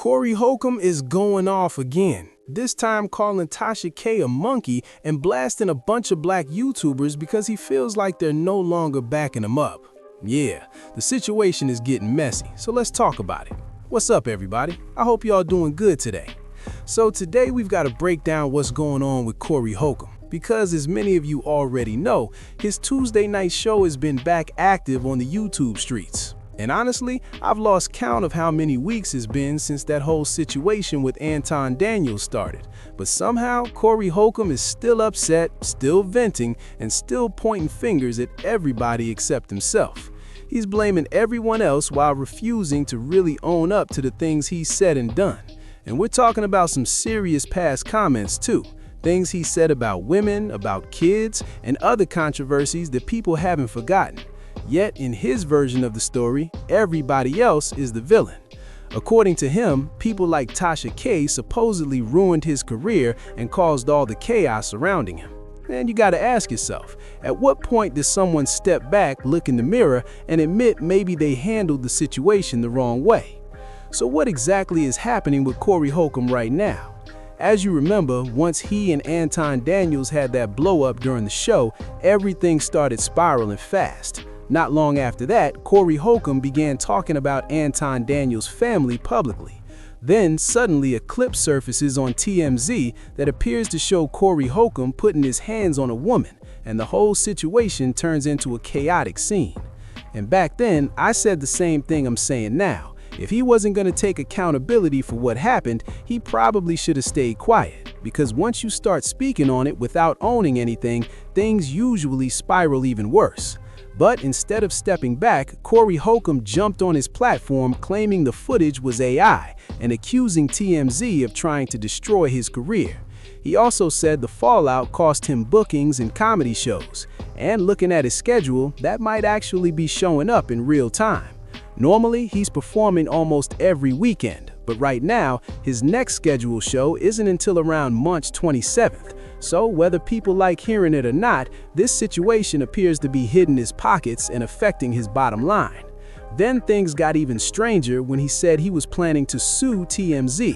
Corey Holcomb is going off again, this time calling Tasha K a monkey and blasting a bunch of black YouTubers because he feels like they're no longer backing him up. Yeah, the situation is getting messy, so let's talk about it. What's up, everybody? I hope y'all doing good today. So today we've got to break down what's going on with Corey Holcomb, because as many of you already know, his Tuesday night show has been back active on the YouTube streets. And honestly, I've lost count of how many weeks it's been since that whole situation with Anton Daniels started. But somehow, Corey Holcomb is still upset, still venting, and still pointing fingers at everybody except himself. He's blaming everyone else while refusing to really own up to the things he's said and done. And we're talking about some serious past comments too. Things he said about women, about kids, and other controversies that people haven't forgotten. Yet, in his version of the story, everybody else is the villain. According to him, people like Tasha K supposedly ruined his career and caused all the chaos surrounding him. And you gotta ask yourself, at what point does someone step back, look in the mirror, and admit maybe they handled the situation the wrong way? So what exactly is happening with Corey Holcomb right now? As you remember, once he and Anton Daniels had that blow-up during the show, everything started spiraling fast. Not long after that, Corey Holcomb began talking about Anton Daniels' family publicly. Then, suddenly a clip surfaces on TMZ that appears to show Corey Holcomb putting his hands on a woman, and the whole situation turns into a chaotic scene. And back then, I said the same thing I'm saying now. If he wasn't going to take accountability for what happened, he probably should have stayed quiet, because once you start speaking on it without owning anything, things usually spiral even worse. But instead of stepping back, Corey Holcomb jumped on his platform claiming the footage was AI and accusing TMZ of trying to destroy his career. He also said the fallout cost him bookings and comedy shows, and looking at his schedule, that might actually be showing up in real time. Normally, he's performing almost every weekend, but right now, his next scheduled show isn't until around March 27th. So whether people like hearing it or not, this situation appears to be hitting his pockets and affecting his bottom line. Then things got even stranger when he said he was planning to sue TMZ.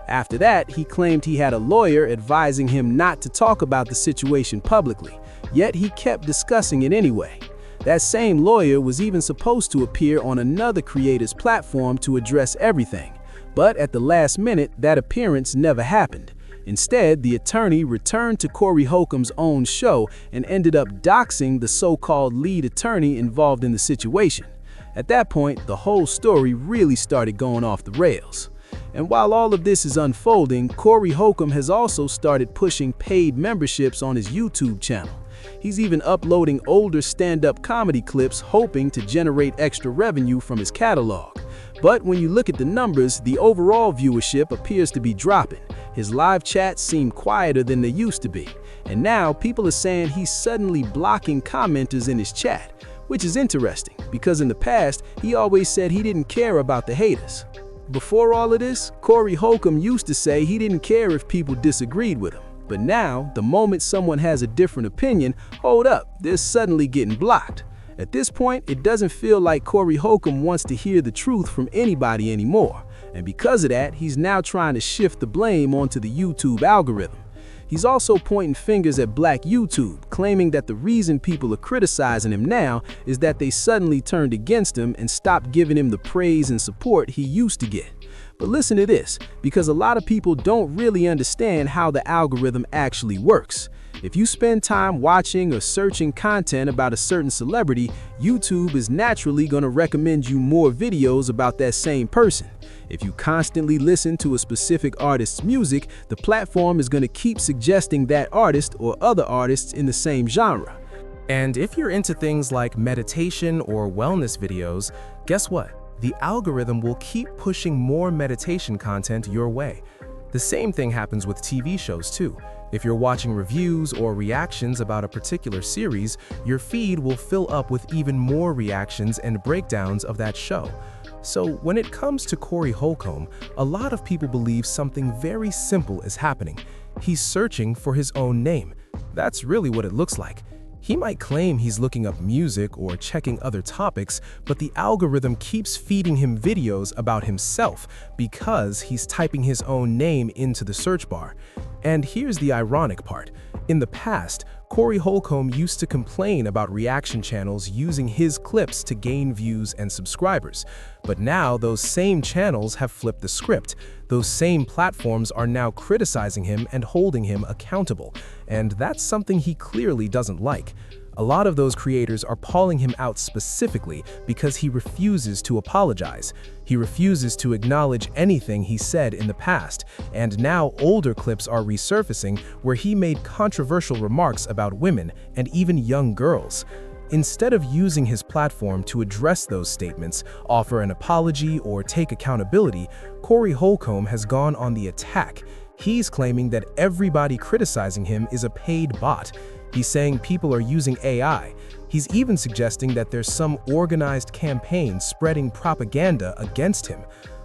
After that, he claimed he had a lawyer advising him not to talk about the situation publicly, yet he kept discussing it anyway. That same lawyer was even supposed to appear on another creator's platform to address everything, but at the last minute, that appearance never happened. Instead, the attorney returned to Corey Holcomb's own show and ended up doxing the so-called lead attorney involved in the situation. At that point, the whole story really started going off the rails. And while all of this is unfolding, Corey Holcomb has also started pushing paid memberships on his YouTube channel. He's even uploading older stand-up comedy clips hoping to generate extra revenue from his catalog. But when you look at the numbers, the overall viewership appears to be dropping. His live chats seem quieter than they used to be. And now people are saying he's suddenly blocking commenters in his chat, which is interesting because in the past, he always said he didn't care about the haters. Before all of this, Corey Holcomb used to say he didn't care if people disagreed with him. But now, the moment someone has a different opinion, hold up, they're suddenly getting blocked. At this point, it doesn't feel like Corey Holcomb wants to hear the truth from anybody anymore. And because of that, he's now trying to shift the blame onto the YouTube algorithm. He's also pointing fingers at Black YouTube, claiming that the reason people are criticizing him now is that they suddenly turned against him and stopped giving him the praise and support he used to get. But listen to this, because a lot of people don't really understand how the algorithm actually works. If you spend time watching or searching content about a certain celebrity, YouTube is naturally going to recommend you more videos about that same person. If you constantly listen to a specific artist's music, the platform is going to keep suggesting that artist or other artists in the same genre. And if you're into things like meditation or wellness videos, guess what? The algorithm will keep pushing more meditation content your way. The same thing happens with TV shows too. If you're watching reviews or reactions about a particular series, your feed will fill up with even more reactions and breakdowns of that show. So when it comes to Corey Holcomb, a lot of people believe something very simple is happening. He's searching for his own name. That's really what it looks like. He might claim he's looking up music or checking other topics, but the algorithm keeps feeding him videos about himself because he's typing his own name into the search bar. And here's the ironic part. In the past, Corey Holcomb used to complain about reaction channels using his clips to gain views and subscribers. But now those same channels have flipped the script. Those same platforms are now criticizing him and holding him accountable. And that's something he clearly doesn't like. A lot of those creators are calling him out specifically because he refuses to apologize. He refuses to acknowledge anything he said in the past, and now older clips are resurfacing where he made controversial remarks about women and even young girls. Instead of using his platform to address those statements, offer an apology, or take accountability, Corey Holcomb has gone on the attack. He's claiming that everybody criticizing him is a paid bot. He's saying people are using AI. He's even suggesting that there's some organized campaign spreading propaganda against him.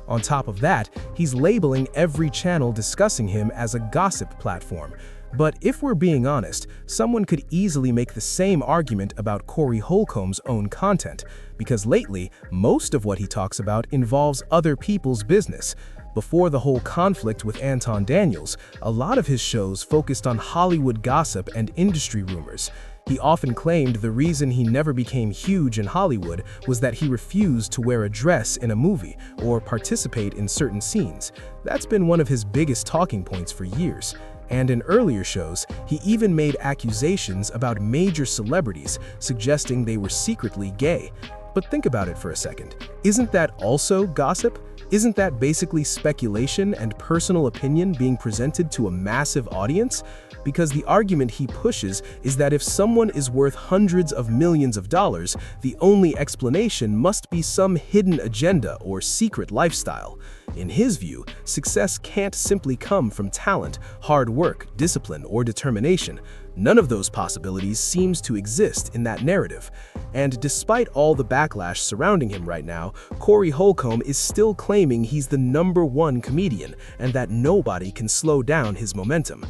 On top of that, he's labeling every channel discussing him as a gossip platform. But if we're being honest, someone could easily make the same argument about Corey Holcomb's own content, because lately, most of what he talks about involves other people's business. Before the whole conflict with Anton Daniels, a lot of his shows focused on Hollywood gossip and industry rumors. He often claimed the reason he never became huge in Hollywood was that he refused to wear a dress in a movie or participate in certain scenes. That's been one of his biggest talking points for years. And in earlier shows, he even made accusations about major celebrities, suggesting they were secretly gay. But think about it for a second. Isn't that also gossip? Isn't that basically speculation and personal opinion being presented to a massive audience? Because the argument he pushes is that if someone is worth hundreds of millions of dollars, the only explanation must be some hidden agenda or secret lifestyle. In his view, success can't simply come from talent, hard work, discipline, or determination. None of those possibilities seems to exist in that narrative. And despite all the backlash surrounding him right now, Corey Holcomb is still claiming he's the #1 comedian and that nobody can slow down his momentum.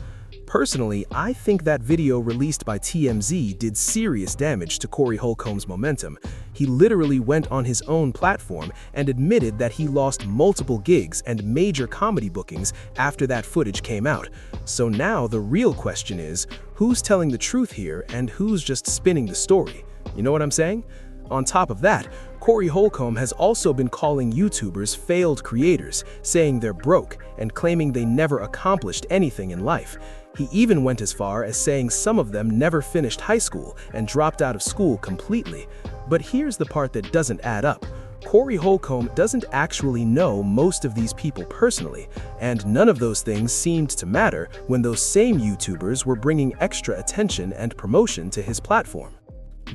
Personally, I think that video released by TMZ did serious damage to Corey Holcomb's momentum. He literally went on his own platform and admitted that he lost multiple gigs and major comedy bookings after that footage came out. So now the real question is, who's telling the truth here and who's just spinning the story? You know what I'm saying? On top of that, Corey Holcomb has also been calling YouTubers failed creators, saying they're broke and claiming they never accomplished anything in life. He even went as far as saying some of them never finished high school and dropped out of school completely. But here's the part that doesn't add up. Corey Holcomb doesn't actually know most of these people personally, and none of those things seemed to matter when those same YouTubers were bringing extra attention and promotion to his platform.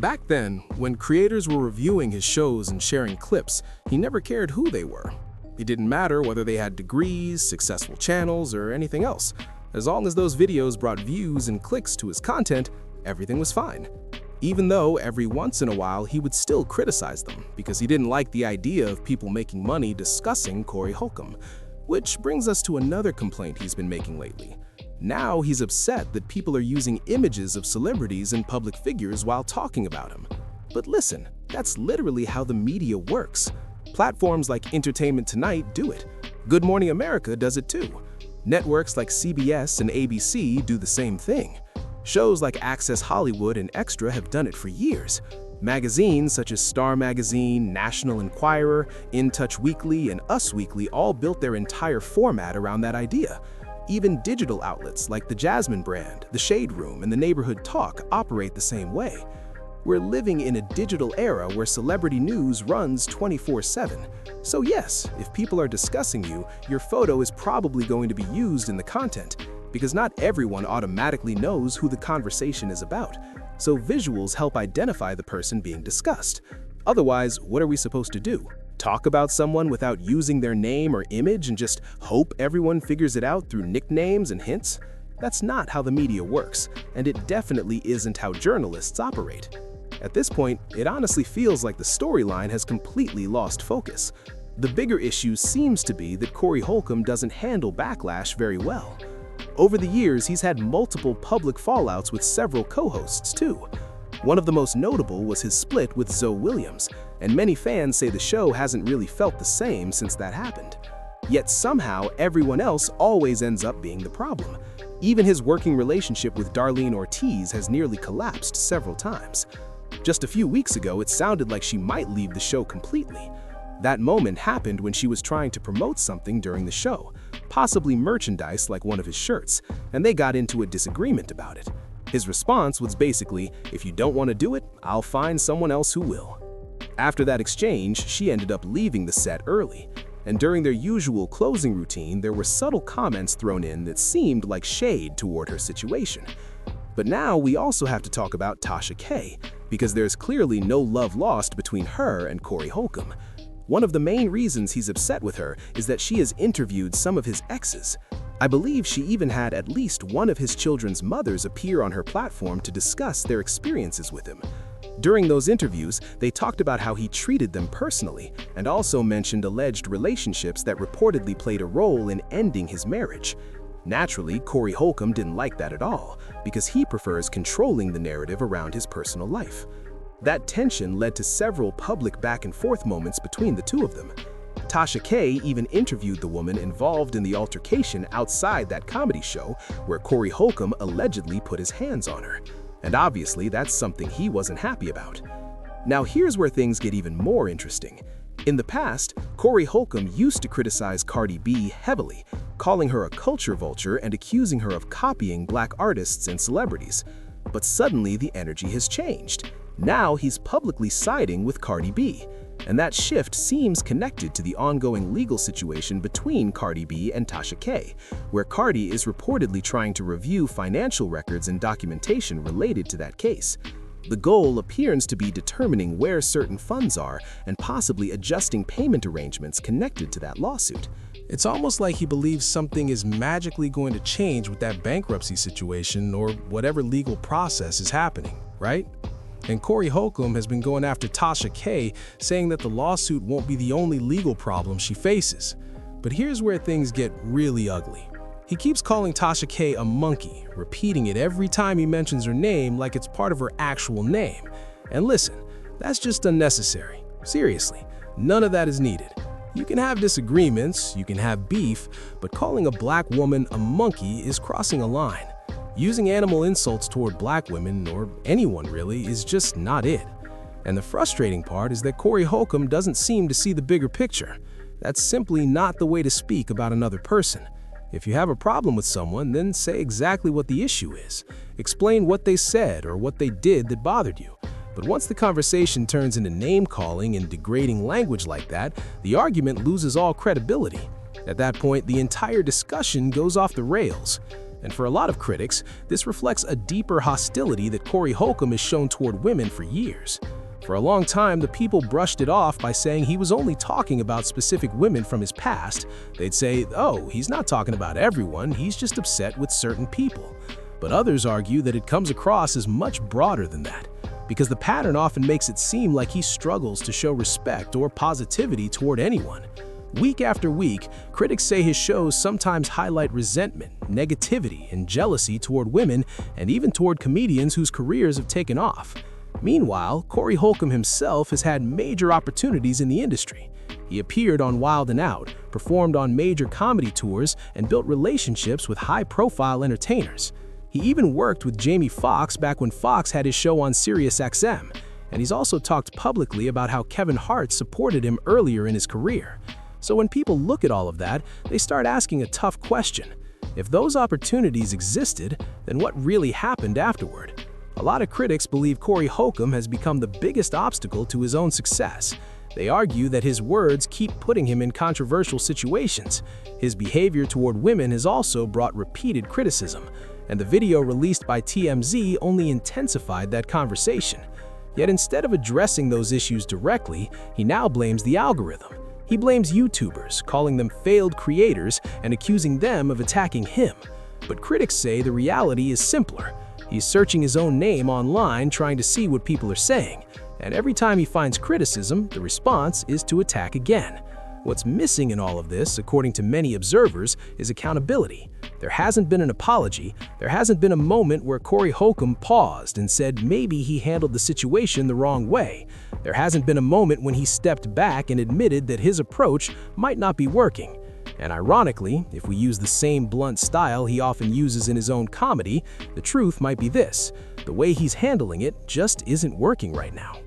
Back then, when creators were reviewing his shows and sharing clips, he never cared who they were. It didn't matter whether they had degrees, successful channels, or anything else. As long as those videos brought views and clicks to his content, everything was fine. Even though every once in a while he would still criticize them because he didn't like the idea of people making money discussing Corey Holcomb. Which brings us to another complaint he's been making lately. Now he's upset that people are using images of celebrities and public figures while talking about him. But listen, that's literally how the media works. Platforms like Entertainment Tonight do it. Good Morning America does it too. Networks like CBS and ABC do the same thing. Shows like Access Hollywood and Extra have done it for years. Magazines such as Star Magazine, National Enquirer, In Touch Weekly, and Us Weekly all built their entire format around that idea. Even digital outlets like the Jasmine brand, the Shade Room, and the Neighborhood Talk operate the same way. We're living in a digital era where celebrity news runs 24/7. So yes, if people are discussing you, your photo is probably going to be used in the content, because not everyone automatically knows who the conversation is about. So visuals help identify the person being discussed. Otherwise, what are we supposed to do? Talk about someone without using their name or image and just hope everyone figures it out through nicknames and hints? That's not how the media works, and it definitely isn't how journalists operate. At this point, it honestly feels like the storyline has completely lost focus. The bigger issue seems to be that Corey Holcomb doesn't handle backlash very well. Over the years, he's had multiple public fallouts with several co-hosts too. One of the most notable was his split with Zoe Williams, and many fans say the show hasn't really felt the same since that happened. Yet somehow, everyone else always ends up being the problem. Even his working relationship with Darlene Ortiz has nearly collapsed several times. Just a few weeks ago, it sounded like she might leave the show completely. That moment happened when she was trying to promote something during the show, possibly merchandise like one of his shirts, and they got into a disagreement about it. His response was basically, "If you don't want to do it, I'll find someone else who will." After that exchange, she ended up leaving the set early, and during their usual closing routine, there were subtle comments thrown in that seemed like shade toward her situation. But now we also have to talk about Tasha K, because there's clearly no love lost between her and Corey Holcomb. One of the main reasons he's upset with her is that she has interviewed some of his exes. I believe she even had at least one of his children's mothers appear on her platform to discuss their experiences with him. During those interviews, they talked about how he treated them personally, and also mentioned alleged relationships that reportedly played a role in ending his marriage. Naturally, Corey Holcomb didn't like that at all, because he prefers controlling the narrative around his personal life. That tension led to several public back-and-forth moments between the two of them. Tasha K even interviewed the woman involved in the altercation outside that comedy show where Corey Holcomb allegedly put his hands on her. And obviously, that's something he wasn't happy about. Now here's where things get even more interesting. In the past, Corey Holcomb used to criticize Cardi B heavily, calling her a culture vulture and accusing her of copying black artists and celebrities. But suddenly the energy has changed. Now he's publicly siding with Cardi B. And that shift seems connected to the ongoing legal situation between Cardi B and Tasha K, where Cardi is reportedly trying to review financial records and documentation related to that case. The goal appears to be determining where certain funds are and possibly adjusting payment arrangements connected to that lawsuit. It's almost like he believes something is magically going to change with that bankruptcy situation or whatever legal process is happening, right? And Corey Holcomb has been going after Tasha K, saying that the lawsuit won't be the only legal problem she faces. But here's where things get really ugly. He keeps calling Tasha K a monkey, repeating it every time he mentions her name like it's part of her actual name. And listen, that's just unnecessary. Seriously, none of that is needed. You can have disagreements, you can have beef, but calling a black woman a monkey is crossing a line. Using animal insults toward black women, or anyone really, is just not it. And the frustrating part is that Corey Holcomb doesn't seem to see the bigger picture. That's simply not the way to speak about another person. If you have a problem with someone, then say exactly what the issue is. Explain what they said or what they did that bothered you. But once the conversation turns into name-calling and degrading language like that, the argument loses all credibility. At that point, the entire discussion goes off the rails. And for a lot of critics, this reflects a deeper hostility that Corey Holcomb has shown toward women for years. For a long time, the people brushed it off by saying he was only talking about specific women from his past. They'd say, oh, he's not talking about everyone, he's just upset with certain people. But others argue that it comes across as much broader than that, because the pattern often makes it seem like he struggles to show respect or positivity toward anyone. Week after week, critics say his shows sometimes highlight resentment, negativity, and jealousy toward women and even toward comedians whose careers have taken off. Meanwhile, Corey Holcomb himself has had major opportunities in the industry. He appeared on Wild 'N Out, performed on major comedy tours, and built relationships with high-profile entertainers. He even worked with Jamie Foxx back when Fox had his show on SiriusXM, and he's also talked publicly about how Kevin Hart supported him earlier in his career. So when people look at all of that, they start asking a tough question. If those opportunities existed, then what really happened afterward? A lot of critics believe Corey Holcomb has become the biggest obstacle to his own success. They argue that his words keep putting him in controversial situations. His behavior toward women has also brought repeated criticism, and the video released by TMZ only intensified that conversation. Yet instead of addressing those issues directly, he now blames the algorithm. He blames YouTubers, calling them failed creators and accusing them of attacking him. But critics say the reality is simpler. He's searching his own name online trying to see what people are saying, and every time he finds criticism, the response is to attack again. What's missing in all of this, according to many observers, is accountability. There hasn't been an apology, there hasn't been a moment where Corey Holcomb paused and said maybe he handled the situation the wrong way. There hasn't been a moment when he stepped back and admitted that his approach might not be working. And ironically, if we use the same blunt style he often uses in his own comedy, the truth might be this: the way he's handling it just isn't working right now.